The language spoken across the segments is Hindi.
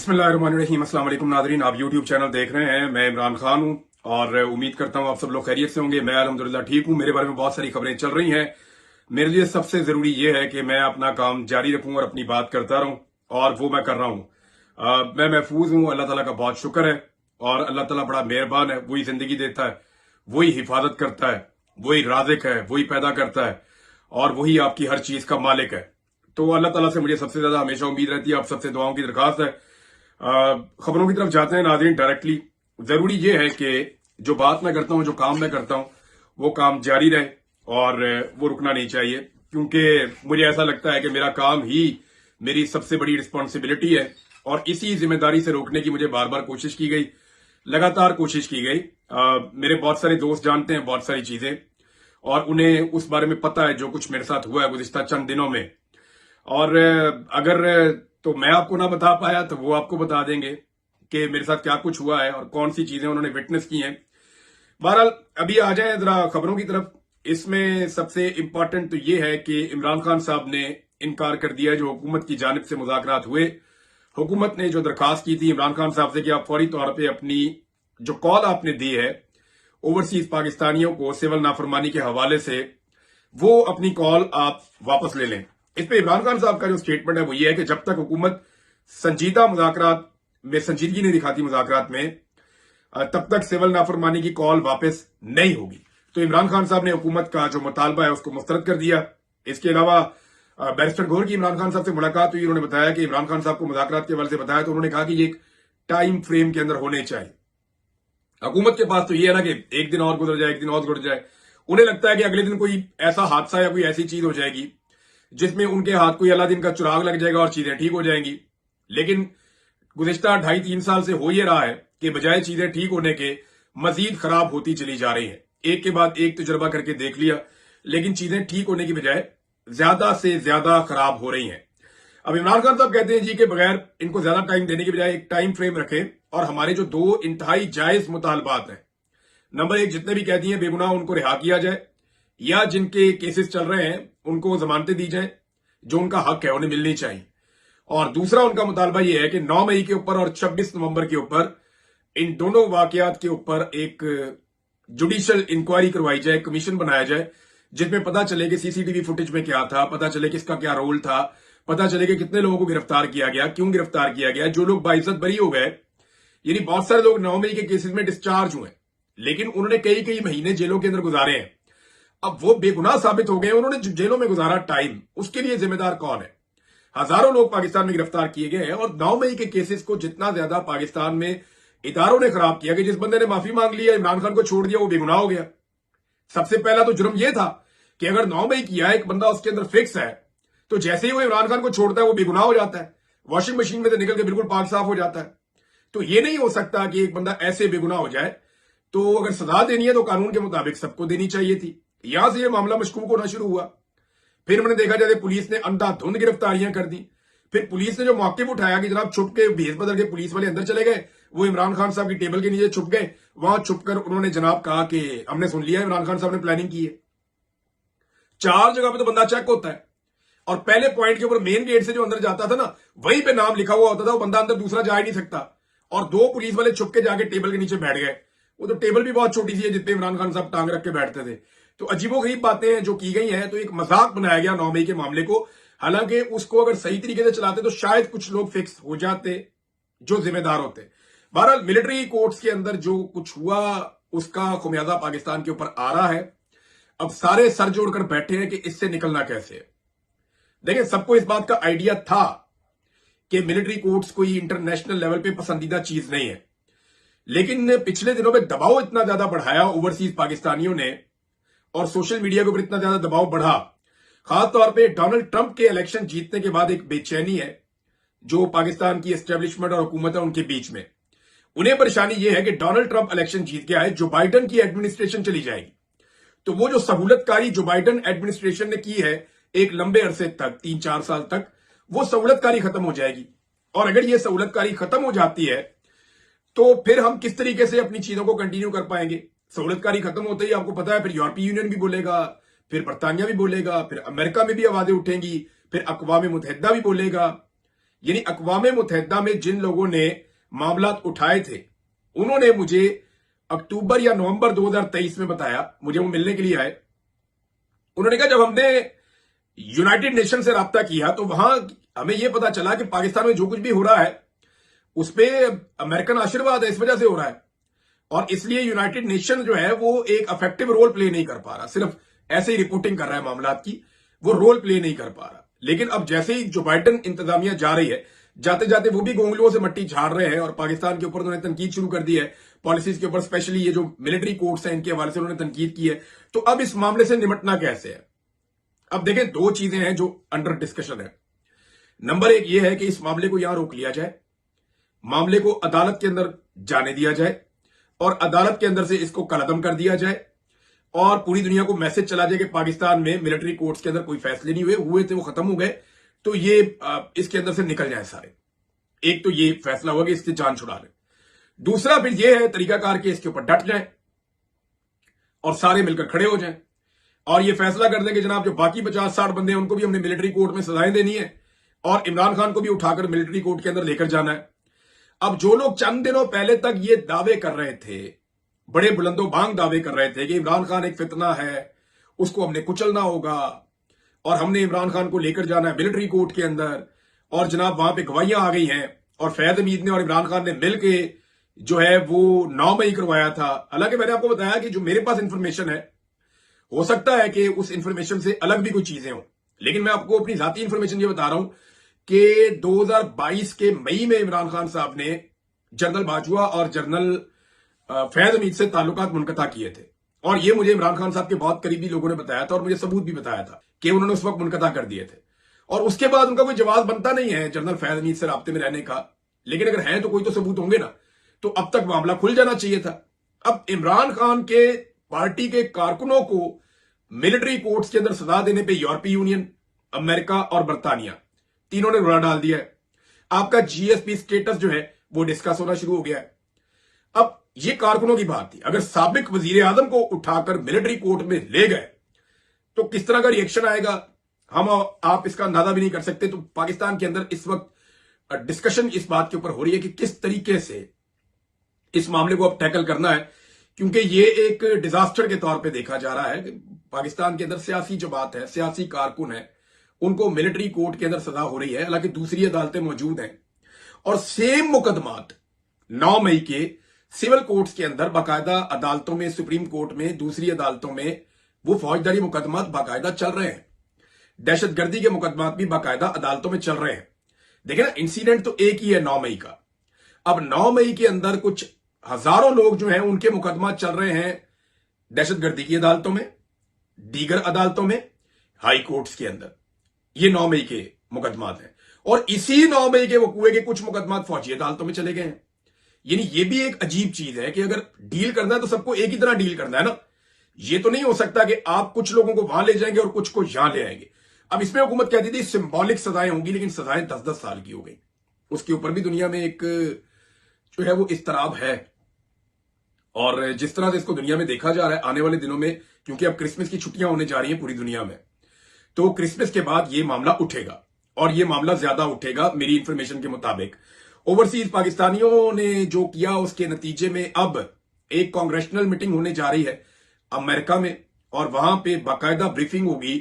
बिस्मिल्लाहिर्रहमानिर्रहीम। अस्सलाम वालेकुम नाज़रीन, आप यूट्यूब चैनल देख रहे हैं। मैं इमरान खान हूं और उम्मीद करता हूं आप सब लोग खैरियत से होंगे। मैं अल्हम्दुलिल्लाह ठीक हूं। मेरे बारे में बहुत सारी खबरें चल रही हैं। मेरे लिए सबसे जरूरी यह है कि मैं अपना काम जारी रखूं और अपनी बात करता रहूं, और वो मैं कर रहा हूं। मैं महफूज हूं, अल्लाह ताला का बहुत शुक्र है। और अल्लाह ताला बड़ा मेहरबान है, वही जिंदगी देता है, वही हिफाजत करता है, वही राज़िक है, वही पैदा करता है और वही आपकी हर चीज का मालिक है। तो अल्लाह ताला से मुझे सबसे ज्यादा हमेशा उम्मीद रहती है। आप सबसे दुआओं की दरखास्त है। खबरों की तरफ जाते हैं नाज़रीन डायरेक्टली। जरूरी यह है कि जो बात मैं करता हूं, जो काम मैं करता हूं, वो काम जारी रहे और वो रुकना नहीं चाहिए, क्योंकि मुझे ऐसा लगता है कि मेरा काम ही मेरी सबसे बड़ी रिस्पॉन्सिबिलिटी है। और इसी जिम्मेदारी से रोकने की मुझे बार बार कोशिश की गई, लगातार कोशिश की गई। मेरे बहुत सारे दोस्त जानते हैं बहुत सारी चीजें, और उन्हें उस बारे में पता है जो कुछ मेरे साथ हुआ है गुज़िश्ता चंद दिनों में। और अगर तो मैं आपको ना बता पाया तो वो आपको बता देंगे कि मेरे साथ क्या कुछ हुआ है और कौन सी चीजें उन्होंने विटनेस की हैं। बहरहाल अभी आ जाए जरा खबरों की तरफ। इसमें सबसे इंपॉर्टेंट तो ये है कि इमरान खान साहब ने इनकार कर दिया है जो हुकूमत की जानिब से मुज़ाकरात हुए। हुकूमत ने जो दरखास्त की थी इमरान खान साहब से कि आप फौरी तौर पर अपनी जो कॉल आपने दी है ओवरसीज पाकिस्तानियों को सिविल नाफरमानी के हवाले से, वो अपनी कॉल आप वापस ले लें। इस पे इमरान खान साहब का जो स्टेटमेंट है वो ये है कि जब तक हुकूमत संजीदा मुज़ाकरात में संजीदगी नहीं दिखाती मुज़ाकरात में, तब तक सिविल नाफरमानी की कॉल वापस नहीं होगी। तो इमरान खान साहब ने हुकूमत का जो मुतालबा है उसको मुस्तरद कर दिया। इसके अलावा बैरिस्टर गौहर की इमरान खान साहब से मुलाकात हुई। उन्होंने बताया कि इमरान खान साहब को मुज़ाकरात के हवाले से बताया तो उन्होंने कहा कि ये एक टाइम फ्रेम के अंदर होने चाहिए। हुकूमत के पास तो ये है ना कि एक दिन और गुजर जाए, एक दिन और गुजर जाए। उन्हें लगता है कि अगले दिन कोई ऐसा हादसा या कोई ऐसी चीज हो जाएगी जिसमें उनके हाथ कोई अलादीन का चिराग लग जाएगा और चीजें ठीक हो जाएंगी। लेकिन गुज़िश्ता 2.5-3 साल से हो ये रहा है कि बजाय चीजें ठीक होने के मजीद खराब होती चली जा रही है। एक के बाद एक तजुर्बा करके देख लिया, लेकिन चीजें ठीक होने की बजाय ज्यादा से ज्यादा खराब हो रही हैं। अब इमरान खान साहब कहते हैं जी के बगैर इनको ज्यादा टाइम देने की बजाय एक टाइम फ्रेम रखें और हमारे जो दो इंतहाई जायज मुतालबात हैं, नंबर 1 जितने भी कैदी हैं बेगुनाह उनको रिहा किया जाए, या जिनके केसेस चल रहे हैं उनको जमानतें दी जाए, जो उनका हक है उन्हें मिलनी चाहिए। और दूसरा उनका मुतालबा यह है कि 9 मई के ऊपर और 26 नवंबर के ऊपर इन दोनों वाकयात के ऊपर एक जुडिशियल इंक्वायरी करवाई जाए, कमीशन बनाया जाए, जिसमें पता चले कि सीसीटीवी फुटेज में क्या था, पता चले किसका क्या रोल था, पता चले कि कितने लोगों को गिरफ्तार किया गया, क्यों गिरफ्तार किया गया, जो लोग बाइज्जत बरी हो गए। यानी बहुत सारे लोग 9 मई के केसेस में डिस्चार्ज हुए, लेकिन उन्होंने कई कई महीने जेलों के अंदर गुजारे हैं। अब वो बेगुनाह साबित हो गए, उन्होंने जेलों में गुजारा टाइम, उसके लिए जिम्मेदार कौन है? हजारों लोग पाकिस्तान में गिरफ्तार किए गए हैं और 9 मई के केसेस को जितना ज्यादा पाकिस्तान में इदारों ने खराब किया कि जिस बंदे ने माफी मांग लिया, इमरान खान को छोड़ दिया, वो बेगुनाह हो गया। सबसे पहला तो जुर्म यह था कि अगर 9 मई किया एक बंदा उसके अंदर फिक्स है, तो जैसे ही वो इमरान खान को छोड़ता है वो बेगुनाह हो जाता है, वॉशिंग मशीन में से निकल के बिल्कुल पाक साफ हो जाता है। तो ये नहीं हो सकता कि एक बंदा ऐसे बेगुनाह हो जाए। तो अगर सजा देनी है तो कानून के मुताबिक सबको देनी चाहिए थी। यहां से यह मामला मशकूक होना शुरू हुआ। फिर मैंने देखा जाए पुलिस ने अंधाधुंध गिरफ्तारियां कर दी। फिर पुलिस ने जो मौके पर उठाया कि जनाब छुप के भेस बदल के पुलिस वाले अंदर चले गए, वो इमरान खान साहब की टेबल के नीचे छुप गए। वहां छुपकर उन्होंने जनाब कहा कि हमने सुन लिया इमरान खान साहब ने प्लानिंग की है। 4 जगह पे तो बंदा चेक होता है और पहले पॉइंट के ऊपर मेन गेट से जो अंदर जाता था ना, वहीं पे नाम लिखा हुआ होता था, वो बंदा अंदर दूसरा जा ही नहीं सकता। और 2 पुलिस वाले छुप के जाके टेबल के नीचे बैठ गए। वो तो टेबल भी बहुत छोटी सी है जितने इमरान खान साहब टांग रख के बैठते थे। तो अजीबोगरीब बातें हैं जो की गई हैं। तो एक मजाक बनाया गया 9 मई के मामले को, हालांकि उसको अगर सही तरीके से चलाते तो शायद कुछ लोग फिक्स हो जाते जो जिम्मेदार होते। बहरहाल मिलिट्री कोर्ट्स के अंदर जो कुछ हुआ उसका खुमियाजा पाकिस्तान के ऊपर आ रहा है। अब सारे सर जोड़कर बैठे हैं कि इससे निकलना कैसे है। देखिए, सबको इस बात का आइडिया था कि मिलिट्री कोर्ट्स कोई इंटरनेशनल लेवल पे पसंदीदा चीज नहीं है, लेकिन पिछले दिनों में दबाव इतना ज्यादा बढ़ाया ओवरसीज पाकिस्तानियों ने और सोशल मीडिया के ऊपर इतना ज्यादा दबाव बढ़ा, खासतौर पे डोनाल्ड ट्रंप के इलेक्शन जीतने के बाद एक बेचैनी है जो पाकिस्तान की एस्टेब्लिशमेंट और हुकूमत है उनके बीच में। उन्हें परेशानी यह है कि डोनाल्ड ट्रंप इलेक्शन जीत गया है, जो बाइडन की एडमिनिस्ट्रेशन चली जाएगी। तो वो जो सहूलतकारी जो बाइडन एडमिनिस्ट्रेशन ने की है एक लंबे अरसे तक, 3-4 साल तक, वो सहूलतकारी खत्म हो जाएगी। और अगर ये सहूलतकारी खत्म हो जाती है तो फिर हम किस तरीके से अपनी चीजों को कंटिन्यू कर पाएंगे? सहूलतकारी खत्म होते ही आपको पता है फिर यूरोपीय यूनियन भी बोलेगा, फिर बरतानिया भी बोलेगा, फिर अमेरिका में भी आवाजें उठेंगी, फिर अक़वाम मुत्तहिदा भी बोलेगा यानी अक़वाम मुत्तहिदा में जिन लोगों ने मामला उठाए थे, उन्होंने मुझे अक्टूबर या नवंबर 2023 में बताया, मुझे वो मिलने के लिए आए। उन्होंने कहा जब हमने यूनाइटेड नेशन से राब्ता किया तो वहां हमें यह पता चला कि पाकिस्तान में जो कुछ भी हो रहा है उस पर अमेरिकन आशीर्वाद है, इस वजह से हो रहा है, और इसलिए यूनाइटेड नेशन जो है वो एक इफेक्टिव रोल प्ले नहीं कर पा रहा, सिर्फ ऐसे ही रिपोर्टिंग कर रहा है मामला की, वो रोल प्ले नहीं कर पा रहा। लेकिन अब जैसे ही जो बाइडन इंतजामिया जा रही है, जाते जाते वो भी गोंगलुओं से मट्टी झाड़ रहे हैं और पाकिस्तान के ऊपर उन्होंने तनकीद शुरू कर दी है, पॉलिसीज के ऊपर, स्पेशली ये जो मिलिट्री कोर्ट्स हैं इनके हवाले से उन्होंने तनकीद की है। तो अब इस मामले से निपटना कैसे है? अब देखें, दो चीजें हैं जो अंडर डिस्कशन है। नंबर एक ये है कि इस मामले को यहां रोक लिया जाए, मामले को अदालत के अंदर जाने दिया जाए और अदालत के अंदर से इसको कलअदम कर दिया जाए और पूरी दुनिया को मैसेज चला जाए कि पाकिस्तान में मिलिट्री कोर्ट्स के अंदर कोई फैसले नहीं हुए थे, वो खत्म हो गए, तो ये इसके अंदर से निकल जाए सारे। एक तो ये फैसला हुआ कि इससे जान छुड़ा ले। दूसरा फिर ये है तरीकाकार के इसके ऊपर डट जाए और सारे मिलकर खड़े हो जाएं और ये फैसला कर दें कि जनाब जो बाकी 50-60 बंदे हैं उनको भी हमने मिलिट्री कोर्ट में सजाएं देनी है और इमरान खान को भी उठाकर मिलिट्री कोर्ट के अंदर लेकर जाना है। अब जो लोग चंद दिनों पहले तक ये दावे कर रहे थे, बड़े बुलंदोबांग दावे कर रहे थे कि इमरान खान एक फितना है, उसको हमने कुचलना होगा और हमने इमरान खान को लेकर जाना है मिलिट्री कोर्ट के अंदर, और जनाब वहां पे गवाहियां आ गई हैं और फैज हमीद ने और इमरान खान ने मिलके जो है वो 9 मई करवाया था। हालांकि मैंने आपको बताया कि जो मेरे पास इंफॉर्मेशन है, हो सकता है कि उस इंफॉर्मेशन से अलग भी कुछ चीजें हों, लेकिन मैं आपको अपनी जाती इंफॉर्मेशन ये बता रहा हूं कि 2022 के मई में इमरान खान साहब ने जनरल बाजवा और जनरल फैज हमीद से ताल्लुकात मुनक़ता किए थे और ये मुझे इमरान खान साहब के बहुत करीबी लोगों ने बताया था और मुझे सबूत भी बताया था कि उन्होंने उस वक्त मुनक़ता कर दिए थे। और उसके बाद उनका कोई जवाब बनता नहीं है जनरल फैज हमीद से राब्ते में रहने का, लेकिन अगर है तो कोई तो सबूत होंगे ना, तो अब तक मामला खुल जाना चाहिए था। अब इमरान खान के पार्टी के कारकुनों को मिलिट्री कोर्ट्स के अंदर सजा देने पे यूरोपीय यूनियन, अमेरिका और बरतानिया तीनों ने रुला डाल दिया है। आपका जीएसपी स्टेटस जो है वो डिस्कस होना शुरू हो गया है। अब ये कारकुनों की बात थी, अगर साबिक वजीर आजम को उठाकर मिलिट्री कोर्ट में ले गए तो किस तरह का रिएक्शन आएगा हम आप इसका अंदाजा भी नहीं कर सकते। तो पाकिस्तान के अंदर इस वक्त डिस्कशन इस बात के ऊपर हो रही है कि किस तरीके से इस मामले को अब टैकल करना है, क्योंकि ये एक डिजास्टर के तौर पे देखा जा रहा है कि पाकिस्तान के अंदर सियासी जमात है, सियासी कारकुन है, उनको मिलिट्री कोर्ट के अंदर सजा हो रही है, हालांकि दूसरी अदालतें मौजूद हैं और सेम मुकदमात 9 मई के सिविल कोर्ट्स के अंदर बाकायदा अदालतों में, सुप्रीम कोर्ट में, दूसरी अदालतों में वो फौजदारी मुकदमात बाकायदा चल रहे हैं, दहशतगर्दी के मुकदमात भी बाकायदा अदालतों में चल रहे हैं। देखिए ना, इंसिडेंट तो एक ही है 9 मई का। अब 9 मई के अंदर कुछ हजारों लोग जो हैं उनके मुकदमा चल रहे हैं दहशतगर्दी की अदालतों में, दीगर अदालतों में, हाई कोर्ट्स के अंदर। ये 9 मई के मुकदमात हैं और इसी 9 मई के वकूए के कुछ मुकदमात फौजी अदालतों में चले गए हैं। यानी ये भी एक अजीब चीज है कि अगर डील करना है तो सबको एक ही तरह डील करना है ना। ये तो नहीं हो सकता कि आप कुछ लोगों को वहां ले जाएंगे और कुछ को यहां ले आएंगे। अब इसमें हुकूमत कहती थी सिंबॉलिक सजाएं होंगी, लेकिन सजाएं 10-10 साल की हो गई। उसके ऊपर भी दुनिया में एक जो है वो इस्तराब है और जिस तरह से इसको दुनिया में देखा जा रहा है आने वाले दिनों में, क्योंकि अब क्रिसमस की छुट्टियां होने जा रही हैं पूरी दुनिया में, तो क्रिसमस के बाद ये मामला उठेगा और ये मामला ज्यादा उठेगा मेरी इंफॉर्मेशन के मुताबिक। ओवरसीज पाकिस्तानियों ने जो किया उसके नतीजे में अब एक कांग्रेशनल मीटिंग होने जा रही है अमेरिका में और वहां पे बाकायदा ब्रीफिंग होगी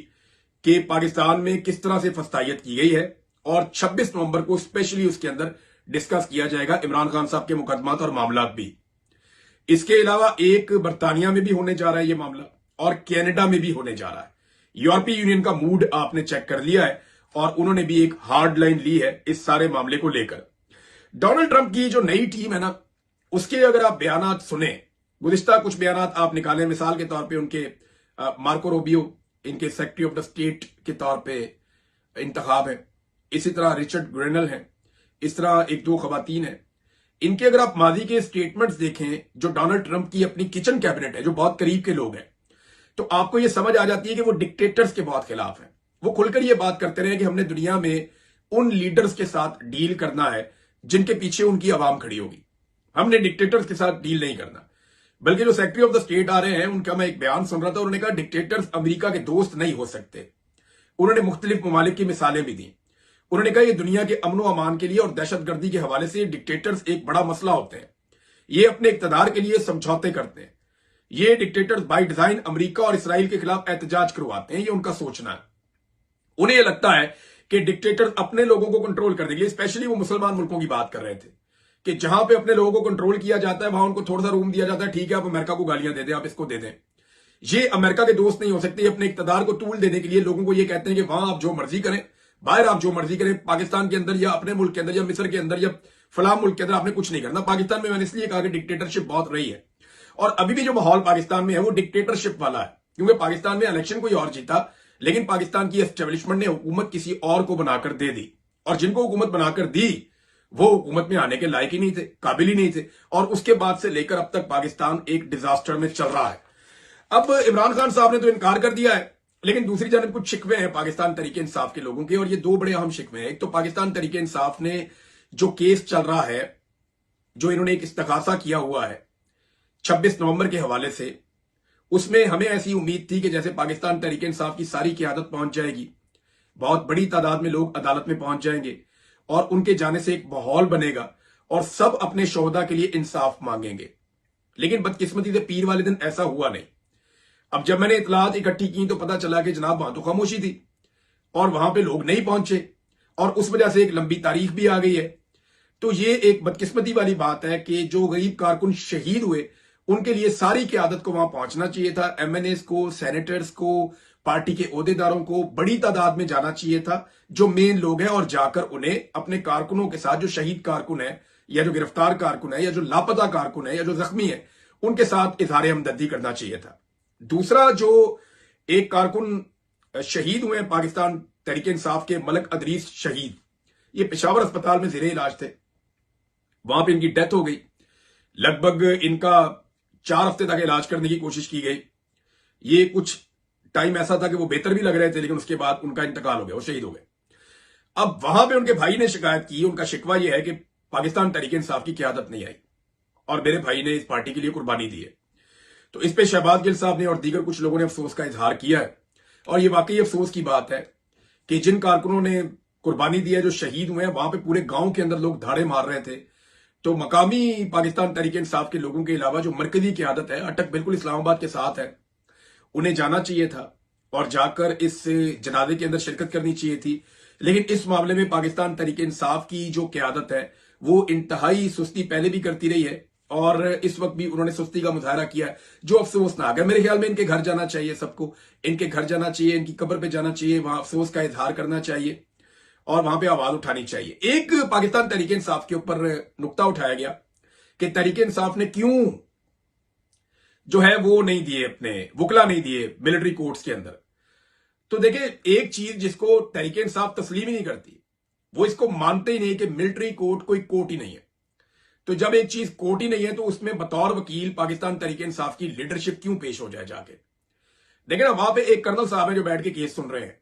कि पाकिस्तान में किस तरह से फस्तायत की गई है और 26 नवंबर को स्पेशली उसके अंदर डिस्कस किया जाएगा इमरान खान साहब के मुकदमात और मामलात भी। इसके अलावा एक बरतानिया में भी होने जा रहा है ये मामला और कनाडा में भी होने जा रहा है। यूरोपीय यूनियन का मूड आपने चेक कर लिया है और उन्होंने भी एक हार्ड लाइन ली है इस सारे मामले को लेकर। डोनाल्ड ट्रंप की जो नई टीम है ना, उसके अगर आप बयानात सुने, गुज़िश्ता कुछ बयानात आप निकालें, मिसाल के तौर पे उनके मार्को रूबियो इनके सेक्रेटरी ऑफ द स्टेट के तौर पे इंतखाब है, इसी तरह रिचर्ड ग्रेनल है, इस तरह एक दो खवातीन हैं। इनके अगर आप माजी के स्टेटमेंट्स देखें जो डोनाल्ड ट्रंप की अपनी किचन कैबिनेट है, जो बहुत करीब के लोग हैं, तो आपको यह समझ आ जाती है कि वो डिक्टेटर्स के बहुत खिलाफ है। वो खुलकर ये बात करते रहे कि हमने दुनिया में उन लीडर्स के साथ डील करना है जिनके पीछे उनकी आवाम खड़ी होगी, हमने डिक्टेटर्स के साथ डील नहीं करना। बल्कि जो सेक्रेटरी ऑफ द स्टेट आ रहे हैं उनका मैं एक बयान सुन रहा था, उन्होंने कहा डिक्टेटर्स अमेरिका के दोस्त नहीं हो सकते। उन्होंने मुख्तलिफ ममालिक की मिसालें भी दी। उन्होंने कहा ये दुनिया के अमनो अमान के लिए और दहशतगर्दी के हवाले से डिक्टेटर्स एक बड़ा मसला होते हैं। ये अपने इक्तदार के लिए समझौते करते हैं। ये डिक्टेटर्स बाय डिजाइन अमेरिका और इसराइल के खिलाफ एहतजाज करवाते हैं। ये उनका सोचना है। उन्हें यह लगता है कि डिक्टेटर्स अपने लोगों को कंट्रोल करने के लिए, स्पेशली वो मुसलमान मुल्कों की बात कर रहे थे, कि जहां पे अपने लोगों को कंट्रोल किया जाता है वहां उनको थोड़ा सा रूम दिया जाता है। ठीक है, आप अमेरिका को गालियां दे दें, आप इसको दे दें। ये अमेरिका के दोस्त नहीं हो सकते। अपने इक्तदार को तूल देने के लिए लोगों को ये कहते हैं कि वहां आप जो मर्जी करें, बाहर आप जो मर्जी करें, पाकिस्तान के अंदर या अपने मुल्क के अंदर या मिस्र के अंदर या फलां मुल्क के अंदर आपने कुछ नहीं करना। पाकिस्तान में मैंने इसलिए कहा कि डिक्टेटरशिप बहुत रही है और अभी भी जो माहौल पाकिस्तान में है वो डिक्टेटरशिप वाला है, क्योंकि पाकिस्तान में इलेक्शन कोई और जीता, लेकिन पाकिस्तान की एस्टेब्लिशमेंट ने हुकूमत किसी और को बनाकर दे दी, और जिनको हुकूमत बनाकर दी वो हुकूमत में आने के लायक ही नहीं थे, काबिल ही नहीं थे, और उसके बाद से लेकर अब तक पाकिस्तान एक डिजास्टर में चल रहा है। अब इमरान खान साहब ने तो इनकार कर दिया है, लेकिन दूसरी जानब कुछ शिकवे हैं पाकिस्तान तरीके इंसाफ के लोगों के, और ये दो बड़े अहम शिकवे हैं। एक तो पाकिस्तान तरीके इंसाफ ने जो केस चल रहा है, जो इन्होंने एक इस्तगासा किया हुआ है 26 नवंबर के हवाले से, उसमें हमें ऐसी उम्मीद थी कि जैसे पाकिस्तान तरीके इंसाफ की सारी क़यादत पहुंच जाएगी, बहुत बड़ी तादाद में लोग अदालत में पहुंच जाएंगे और उनके जाने से एक माहौल बनेगा और सब अपने शोहदा के लिए इंसाफ मांगेंगे। लेकिन बदकिस्मती से पीर वाले दिन ऐसा हुआ नहीं। अब जब मैंने इतलात इकट्ठी की तो पता चला कि जनाब वहां तो खामोशी थी और वहां पे लोग नहीं पहुंचे, और उस वजह से एक लंबी तारीख भी आ गई है। तो ये एक बदकिस्मती वाली बात है कि जो गरीब कारकुन शहीद हुए उनके लिए सारी क़यादत को वहां पहुंचना चाहिए था। एमएनएस को, सेनेटर्स को, पार्टी के ओहदेदारों को बड़ी तादाद में जाना चाहिए था, जो मेन लोग हैं, और जाकर उन्हें अपने कारकुनों के साथ, जो शहीद कारकुन है या जो गिरफ्तार कारकुन है या जो लापता कारकुन है या जो जख्मी है, उनके साथ इजहार हमदर्दी करना चाहिए था। दूसरा, जो एक कारकुन शहीद हुए हैं पाकिस्तान तहरीक इंसाफ के, मलक अदरीस शहीद, ये पेशावर अस्पताल में ज़ेरे इलाज थे, वहां पे इनकी डेथ हो गई। लगभग इनका 4 हफ्ते तक इलाज करने की कोशिश की गई। ये कुछ टाइम ऐसा था कि वो बेहतर भी लग रहे थे, लेकिन उसके बाद उनका इंतकाल हो गया, वो शहीद हो गए। अब वहां पे उनके भाई ने शिकायत की। उनका शिकवा यह है कि पाकिस्तान तहरीक इंसाफ की क़यादत नहीं आई और मेरे भाई ने इस पार्टी के लिए कुर्बानी दी है। तो इस पे शहबाज गिल साहब ने और दीगर कुछ लोगों ने अफसोस का इजहार किया है, और ये वाकई अफसोस की बात है कि जिन कारकुनों ने कुर्बानी दी है, जो शहीद हुए हैं, वहां पे पूरे गांव के अंदर लोग धाड़े मार रहे थे। तो मकामी पाकिस्तान तहरीक इंसाफ के लोगों के अलावा जो मरकजी क़यादत है, अटक बिल्कुल इस्लामाबाद के साथ है, उन्हें जाना चाहिए था और जाकर इस जनाजे के अंदर शिरकत करनी चाहिए थी। लेकिन इस मामले में पाकिस्तान तहरीक इंसाफ की जो क़यादत है वो इंतहाई सुस्ती पहले भी करती रही है और इस वक्त भी उन्होंने सुस्ती का मुजाहरा किया है, जो अफसोसनाक है। मेरे ख्याल में इनके घर जाना चाहिए, सबको इनके घर जाना चाहिए, इनकी कब्र पे जाना चाहिए, वहां अफसोस का इजहार करना चाहिए और वहां पे आवाज उठानी चाहिए। एक पाकिस्तान तहरीक इंसाफ के ऊपर नुक्ता उठाया गया कि तहरीक इंसाफ ने क्यों जो है वो नहीं दिए, अपने वकला नहीं दिए मिलिट्री कोर्ट्स के अंदर। तो देखिए, एक चीज जिसको तहरीक इंसाफ तस्लीम ही नहीं करती, वो इसको मानते ही नहीं कि मिलिट्री कोर्ट कोई कोर्ट ही नहीं है। तो जब एक चीज कोर्ट ही नहीं है तो उसमें बतौर वकील पाकिस्तान तहरीक इंसाफ की लीडरशिप क्यों पेश हो जाए जाके। लेकिन वहां पे एक कर्नल साहब है जो बैठ के केस सुन रहे हैं।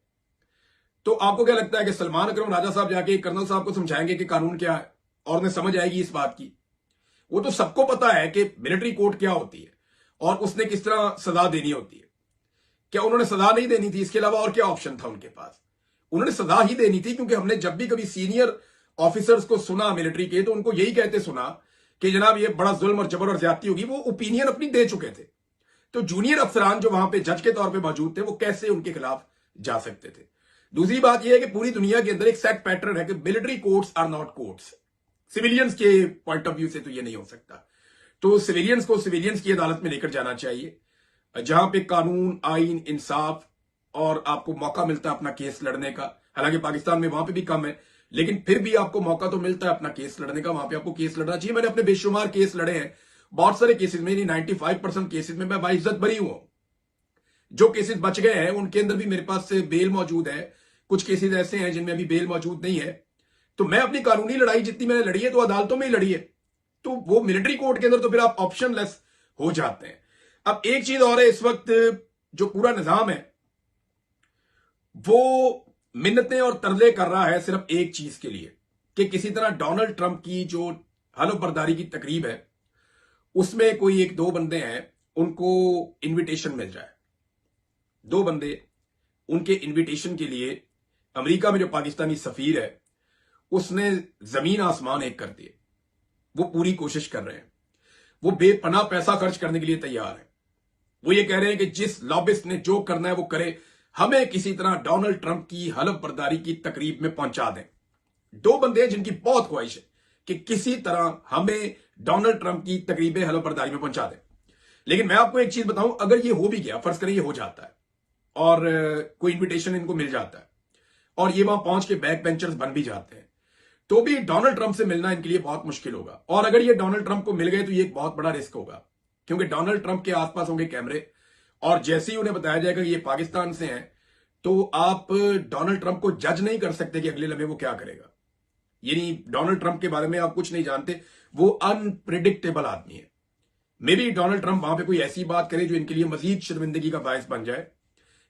तो आपको क्या लगता है कि सलमान अकरम राजा साहब जाके कर्नल साहब को समझाएंगे कि कानून क्या है और उन्हें समझ आएगी इस बात की? वो तो सबको पता है कि मिलिट्री कोर्ट क्या होती है और उसने किस तरह सजा देनी होती है। क्या उन्होंने सजा नहीं देनी थी? इसके अलावा और क्या ऑप्शन था उनके पास? उन्होंने सजा ही देनी थी, क्योंकि हमने जब भी कभी सीनियर ऑफिसर्स को सुना मिलिट्री के, तो उनको यही कहते सुना कि जनाब ये बड़ा जुल्म और जबर और ज्यादती होगी। वो ओपिनियन अपनी दे चुके थे। तो जूनियर अफसरान जो वहां पे जज के तौर पे मौजूद थे, वो कैसे उनके खिलाफ जा सकते थे? दूसरी बात यह है कि पूरी दुनिया के अंदर एक सेट पैटर्न है कि military courts are not courts. Civilians के पॉइंट ऑफ व्यू से तो ये नहीं हो सकता। तो सिविलियंस को सिविलियंस की अदालत में लेकर जाना चाहिए, जहां पे कानून, आइन, इंसाफ और आपको मौका मिलता है अपना केस लड़ने का। हालांकि पाकिस्तान में वहां पे भी कम है, लेकिन फिर भी आपको मौका तो मिलता है अपना केस लड़ने का। वहां पे आपको केस लड़ना चाहिए। मैंने अपने बेशुमार केस लड़े हैं, बहुत सारे केसेस में, 95% केसेस में मैं बाइज्जत बरी हूं। जो केसेस बच गए हैं उनके अंदर भी मेरे पास बेल मौजूद है। कुछ केसेस ऐसे हैं जिनमें अभी बेल मौजूद नहीं है। तो मैं अपनी कानूनी लड़ाई जितनी मैंने लड़ी है तो अदालतों में ही लड़ी है। तो वो मिलिट्री कोर्ट के अंदर तो फिर आप ऑप्शनलेस हो जाते हैं। अब एक चीज और है, इस वक्त जो पूरा निजाम है वो मिन्नतें और तरले कर रहा है सिर्फ एक चीज के लिए, कि किसी तरह डोनाल्ड ट्रंप की जो हलफ बर्दारी की तकरीब है उसमें कोई एक दो बंदे हैं, उनको इनविटेशन मिल जाए। दो बंदे उनके इनविटेशन के लिए अमेरिका में जो पाकिस्तानी सफीर है उसने जमीन आसमान एक कर दिए। वो पूरी कोशिश कर रहे हैं, वो बेपनाह पैसा खर्च करने के लिए तैयार है। वो ये कह रहे हैं कि जिस लॉबिस्ट ने जो करना है वो करे, हमें किसी तरह डोनाल्ड ट्रंप की हलफ बर्दारी की तकरीब में पहुंचा दें। दो बंदे हैं जिनकी बहुत ख्वाहिश है कि किसी तरह हमें डोनाल्ड ट्रंप की तकरीब हलफ बर्दारी में पहुंचा दें। लेकिन मैं आपको एक चीज बताऊं, अगर ये हो भी गया, फर्ज करें ये हो जाता है और कोई इन्विटेशन इनको मिल जाता है और ये वहां पहुंच के बैक बेंचर्स बन भी जाते हैं, तो भी डोनाल्ड ट्रंप से मिलना इनके लिए बहुत मुश्किल होगा। और अगर ये डोनाल्ड ट्रंप को मिल गए तो ये एक बहुत बड़ा रिस्क होगा, क्योंकि डोनाल्ड ट्रंप के आसपास होंगे कैमरे और जैसे ही उन्हें बताया जाएगा कि ये पाकिस्तान से हैं, तो आप डोनाल्ड ट्रंप को जज नहीं कर सकते कि अगले लम्हे वो क्या करेगा। यानी डोनाल्ड ट्रंप के बारे में आप कुछ नहीं जानते, वो अनप्रिडिक्टेबल आदमी है। मे बी डोनाल्ड ट्रंप वहां पे कोई ऐसी बात करे जो इनके लिए मजीद शर्मिंदगी का बायस बन जाए,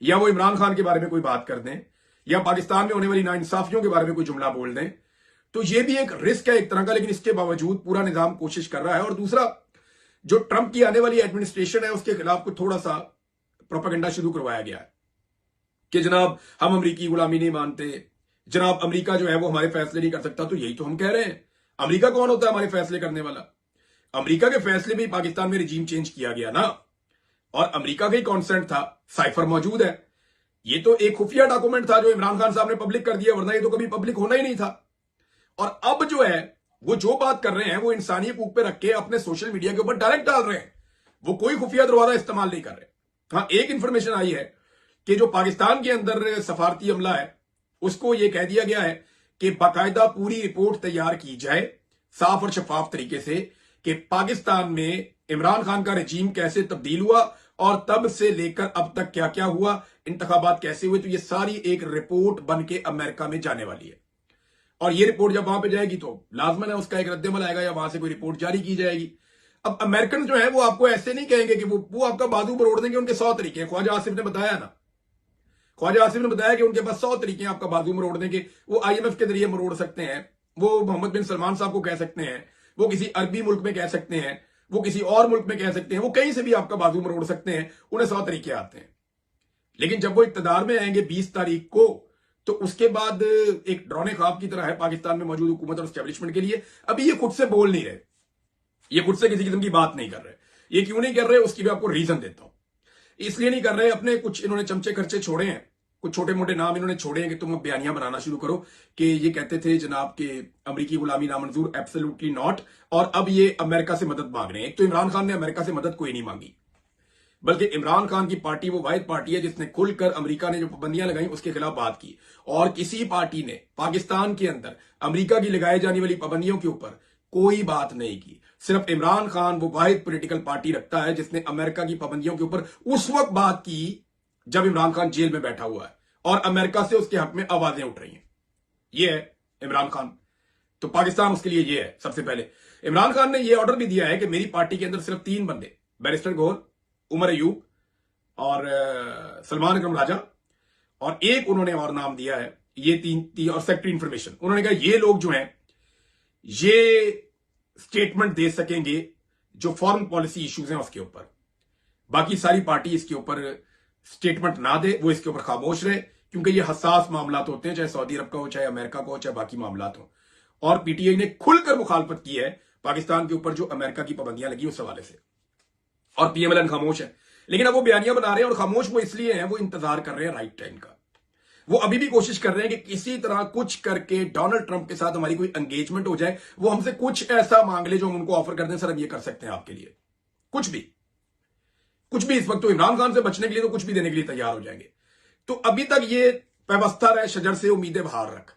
या वो इमरान खान के बारे में कोई बात कर दें, या पाकिस्तान में होने वाली नाइंसाफियों के बारे में कोई जुमला बोल दें। तो ये भी एक रिस्क है एक तरह का, लेकिन इसके बावजूद पूरा निजाम कोशिश कर रहा है। और दूसरा, जो ट्रंप की आने वाली एडमिनिस्ट्रेशन है उसके खिलाफ कुछ थोड़ा सा प्रोपेगेंडा शुरू करवाया गया है कि जनाब हम अमरीकी गुलामी नहीं मानते, जनाब अमेरिका जो है वो हमारे फैसले नहीं कर सकता। तो यही तो हम कह रहे हैं, अमेरिका कौन होता है हमारे फैसले करने वाला? अमेरिका के फैसले में पाकिस्तान में रिजीम चेंज किया गया ना, और अमेरिका का ही कॉन्सेंट था, साइफर मौजूद है। ये तो एक खुफिया डॉक्यूमेंट था जो इमरान खान साहब ने पब्लिक कर दिया, वरना ये तो कभी पब्लिक होना ही नहीं था। और अब जो है वो जो बात कर रहे हैं वो इंसानी हकूक पे रख के अपने सोशल मीडिया के ऊपर डायरेक्ट डाल रहे हैं, वो कोई खुफिया दरवाजा इस्तेमाल नहीं कर रहे। हाँ, एक इंफॉर्मेशन आई है कि जो पाकिस्तान के अंदर सफारती अमला है उसको यह कह दिया गया है कि बाकायदा पूरी रिपोर्ट तैयार की जाए साफ और शफाफ तरीके से कि पाकिस्तान में इमरान खान का रजीम कैसे तब्दील हुआ और तब से लेकर अब तक क्या क्या हुआ, इंतखाबात कैसे हुए। तो ये सारी एक रिपोर्ट बन के अमेरिका में जाने वाली है, और ये रिपोर्ट जब वहां पे जाएगी तो लाजमन है उसका एक रद्दमल आएगा या वहां से कोई रिपोर्ट जारी की जाएगी। अब अमेरिकन जो है वो आपको ऐसे नहीं कहेंगे कि वो आपका बाजू मरोड़ देंगे। उनके 100 तरीके हैं, ख्वाजा आसिफ ने बताया ना, ख्वाजा आसिफ ने बताया कि उनके पास 100 तरीके हैं आपका बाजू मरोड़ देंगे। वो IMF के जरिए मरोड़ सकते हैं, वो मोहम्मद बिन सलमान साहब को कह सकते हैं, वो किसी अरबी मुल्क में कह सकते हैं, वो किसी और मुल्क में कह सकते हैं, वो कहीं से भी आपका बाजू मरोड़ सकते हैं। उन्हें 100 तरीके आते हैं। लेकिन जब वो इक्तदार में आएंगे 20 तारीख को, तो उसके बाद एक डरौने ख्वाब की तरह है पाकिस्तान में मौजूद हुकूमत और एस्टेब्लिशमेंट के लिए। अभी ये खुद से बोल नहीं रहे, ये खुद से किसी किस्म की बात नहीं कर रहे। ये क्यों नहीं कर रहे उसकी भी आपको रीजन देता हूं। इसलिए नहीं कर रहे, अपने कुछ इन्होंने चमचे खर्चे छोड़े हैं, कुछ छोटे मोटे नाम इन्होंने छोड़े हैं कि तुम बयानियां बनाना शुरू करो कि ये कहते थे जनाब के अमेरिकी गुलामी नामंजूर, एब्सोल्युटली नॉट। और अब ये अमेरिका से मदद मांग रहे हैं। एक तो इमरान खान ने अमेरिका से मदद कोई नहीं मांगी, बल्कि इमरान खान की पार्टी वो वाहिद पार्टी है जिसने खुलकर अमेरिका ने जो पाबंदियां लगाई उसके खिलाफ बात की। और किसी पार्टी ने पाकिस्तान के अंदर अमेरिका की लगाई जाने वाली पाबंदियों के ऊपर कोई बात नहीं की। सिर्फ इमरान खान वो वाहिद पॉलिटिकल पार्टी रखता है जिसने अमेरिका की पाबंदियों के ऊपर उस वक्त बात की जब इमरान खान जेल में बैठा हुआ है और अमेरिका से उसके हक में आवाजें उठ रही हैं। ये है इमरान खान। तो पाकिस्तान उसके लिए ये है। सबसे पहले इमरान खान ने यह ऑर्डर भी दिया है कि मेरी पार्टी के अंदर सिर्फ 3 बंदे, बैरिस्टर गौहर, उमर अयूब और सलमान अकरम राजा, और एक उन्होंने और नाम दिया है, ये तीन और सेक्रेटरी इंफॉर्मेशन। उन्होंने कहा ये लोग जो हैं ये स्टेटमेंट दे सकेंगे जो फॉरेन पॉलिसी इश्यूज हैं उसके ऊपर। बाकी सारी पार्टी इसके ऊपर स्टेटमेंट ना दे, वो इसके ऊपर खामोश रहे, क्योंकि ये हसास मामला होते हैं, चाहे सऊदी अरब का हो, चाहे अमेरिका का हो, चाहे बाकी मामला हो। और पीटीआई ने खुलकर मुखालफत की है पाकिस्तान के ऊपर जो अमेरिका की पाबंदियां लगी उस हवाले से, और PMLN खामोश है। लेकिन अब वो बयानियां बना रहे हैं, और खामोश वो इसलिए हैं, वो इंतजार कर रहे हैं राइट टाइम का। वो अभी भी कोशिश कर रहे हैं कि किसी तरह कुछ करके डोनाल्ड ट्रंप के साथ हमारी कोई एंगेजमेंट हो जाए, वो हमसे कुछ ऐसा मांग ले जो हम उनको ऑफर कर दें, सर हम ये कर सकते हैं आपके लिए, कुछ भी इस वक्त तो इमरान खान से बचने के लिए तो कुछ भी देने के लिए तैयार हो जाएंगे। तो अभी तक ये व्यवस्था रहे शजर से उम्मीदें बाहर रख,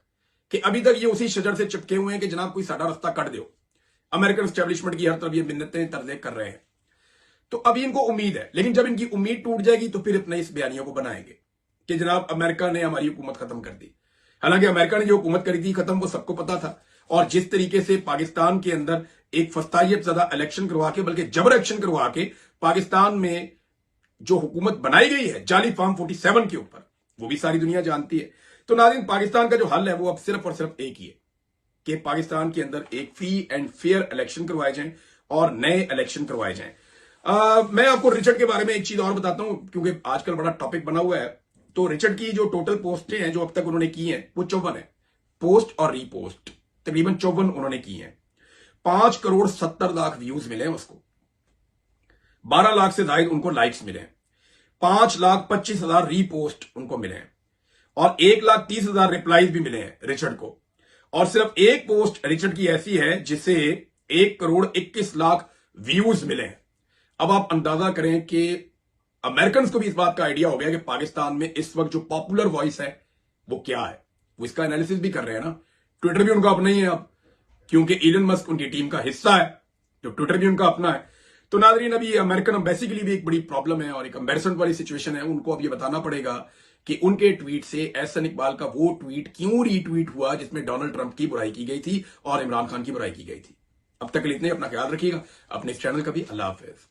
कि अभी तक ये उसी शजर से चिपके हुए हैं कि जनाब कोई साडा रास्ता कट दो। अमेरिकन एस्टेब्लिशमेंट की हर तरफ ये मिन्नतें तर्जे कर रहे हैं। तो अभी इनको उम्मीद है, लेकिन जब इनकी उम्मीद टूट जाएगी तो फिर अपने इस बयानियों को बनाएंगे कि जनाब अमेरिका ने हमारी हुकूमत खत्म कर दी। हालांकि अमेरिका ने जो हुकूमत करी थी खत्म, वो सबको पता था। और जिस तरीके से पाकिस्तान के अंदर एक फस्तायत ज्यादा इलेक्शन करवा के, बल्कि जबर एक्शन करवा के पाकिस्तान में जो हुकूमत बनाई गई है जाली फॉर्म 47 के ऊपर, वो भी सारी दुनिया जानती है। तो नाज़रीन, पाकिस्तान का जो हल है वो अब सिर्फ और सिर्फ एक ही है कि पाकिस्तान के अंदर एक फ्री एंड फेयर इलेक्शन करवाए जाएं और नए इलेक्शन करवाए जाएं। मैं आपको रिचर्ड के बारे में एक चीज और बताता हूं, क्योंकि आजकल बड़ा टॉपिक बना हुआ है तो रिचर्ड की जो टोटल पोस्टें हैं जो अब तक उन्होंने की हैं वो 54 है, पोस्ट और रीपोस्ट तकरीबन 54 उन्होंने की हैं। 5,70,00,000 व्यूज मिले हैं उसको, 12 लाख से ज्यादा उनको लाइक्स मिले हैं, 5,25,000 रीपोस्ट उनको मिले हैं और 1,30,000 रिप्लाईज भी मिले हैं रिचर्ड को। और सिर्फ एक पोस्ट रिचर्ड की ऐसी है जिसे 1,21,00,000 व्यूज मिले हैं। अब आप अंदाजा करें कि अमेरिकन को भी इस बात का आइडिया हो गया कि पाकिस्तान में इस वक्त जो पॉपुलर वॉइस है वो क्या है, वो इसका एनालिसिस भी कर रहे हैं ना। ट्विटर भी उनका अपना ही है अब, क्योंकि इलन मस्क उनकी टीम का हिस्सा है, जो ट्विटर भी उनका अपना है। तो नाज़रीन, अभी अमेरिकन एम्बेसी के लिए भी एक बड़ी प्रॉब्लम है और एक एम्बेरसमेंट वाली सिचुएशन है। उनको अब ये बताना पड़ेगा कि उनके ट्वीट से एहसन इकबाल का वो ट्वीट क्यों रीट्वीट हुआ जिसमें डोनाल्ड ट्रंप की बुराई की गई थी और इमरान खान की बुराई की गई थी। अब तक के लिए इतने, अपना ख्याल रखिएगा, अपने इस चैनल का भी। अल्लाह हाफिज।